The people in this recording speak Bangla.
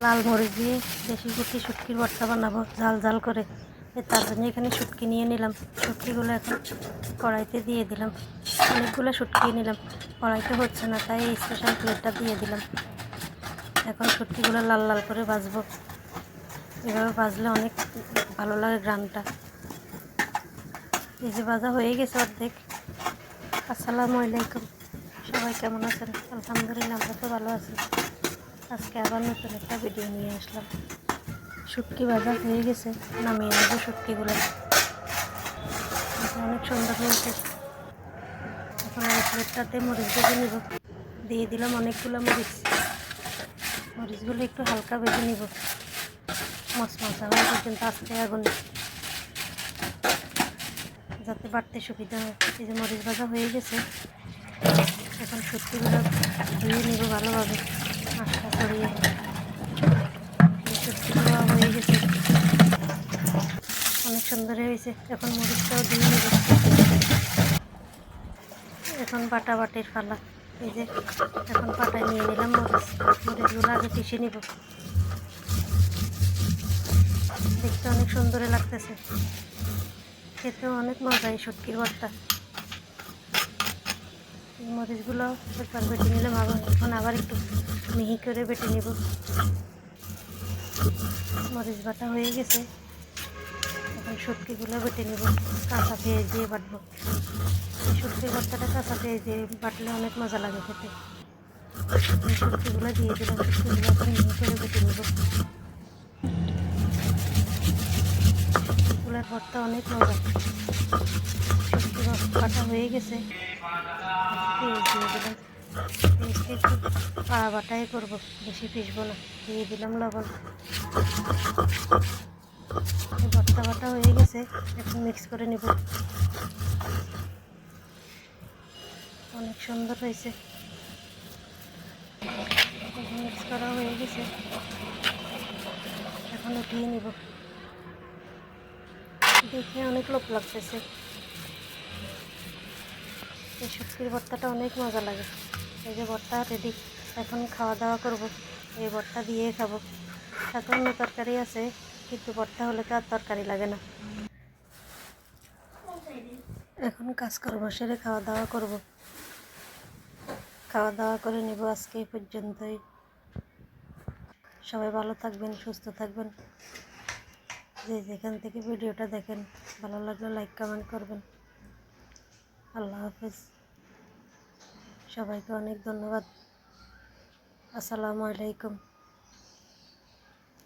লাল মরিচ দিয়ে দেশি কুটি শুটকির ভর্তা বানাবো ঝাল ঝাল করে। তার জন্য এখানে শুটকি নিয়ে নিলাম। শুটকিগুলো এখন কড়াইতে দিয়ে দিলাম। অনেকগুলো শুটকি নিলাম, কড়াইতে হচ্ছে না, তাই এই স্পেশাল প্লেটটা দিয়ে দিলাম। এখন শুটকিগুলো লাল লাল করে ভাজবো। এভাবে ভাজলে অনেক ভালো লাগে গ্রানটা। এই যে ভাজা হয়ে গেছে অর্ধেক। আসসালামু আলাইকুম, সবাই কেমন আছেন? আলহামদুলিল্লাহ, আমরা তো ভালো আছি। আজকে আবার নতুন একটা ভিডিও নিয়ে আসলাম। শুটকি ভাজা হয়ে গেছে, নামিয়ে নেব শুটকিগুলো। অনেক সুন্দর হয়েছে। এখন এই প্লেটটাতে মরিচ ভেজে নেব। দিয়ে দিলাম অনেকগুলো মরিচ। মরিচগুলো একটু হালকা ভেজে নিব, মশমশা হওয়া পর্যন্ত আস্তে আগুনে, যাতে বাড়তে সুবিধা হয়। এই যে মরিচ ভাজা হয়ে গেছে, এখন শুটকিগুলো ধুয়ে নেব ভালোভাবে, আঁশটা ছড়িয়ে। শুটকিগুলো হয়ে গেছে, অনেক সুন্দর হয়েছে। এখন মরিচটাও দিয়ে নেব। এখন বাটির ফালা। এই যে এখন পাটায় নিয়ে নিলাম মরিচগুলো আগে পিষে নিব। দেখতে অনেক সুন্দর লাগতেছে, খেতেও অনেক মজা এই শুটকির ভর্তা। এই মরিচগুলো একবার বেটে নিলাম, এখন আবার একটু মিহি করে বেটে নিব। মরিচ বাটা হয়ে গেছে, এখন শুটকিগুলো বেটে নিব। কাঁচা পেঁয়াজ দিয়ে বাটবো। শুটকির ভর্তাটা কাঁচা পেঁয়াজ দিয়ে বাটলে অনেক মজা লাগে খেতে। শুটকিগুলো দিয়ে দিলাম, শুটকিগুলো এখন মিহি করে বেটে নিব। শুটকিগুলোর ভর্তা অনেক মজা। শুটকি বাটা হয়ে গেছে, পেঁয়াজ দিয়ে দিলাম। পেঁয়াজটা একটু পাড়া বাটাই করবো, বেশি পিসবো না। দিয়ে দিলাম লবণ। ভর্তা বাটা হয়ে গেছে, এখন মিক্স করে নিব। অনেক সুন্দর হয়েছে। মিক্স করা হয়ে গেছে, এখন উঠিয়ে নিব। দেখে অনেক লোভ লাগতেছে। এই শুটকির ভর্তাটা অনেক মজা লাগে। এই যে ভর্তা রেডি, এখন খাওয়া দাওয়া করব। এই ভর্তা দিয়ে খাবো। সাথে অন্য তরকারি আছে, কিন্তু ভর্তা হলে তো আর তরকারি লাগে না। এখন কাজকর্ম সেরে খাওয়া দাওয়া করব। খাওয়া দাওয়া করে নেব। আজকে এই পর্যন্তই। সবাই ভালো থাকবেন, সুস্থ থাকবেন। যে যেখান থেকে ভিডিওটা দেখেন, ভালো লাগলে লাইক কমেন্ট করবেন। আল্লাহ হাফেজ। সবাইকে অনেক ধন্যবাদ। আসসালামু আলাইকুম।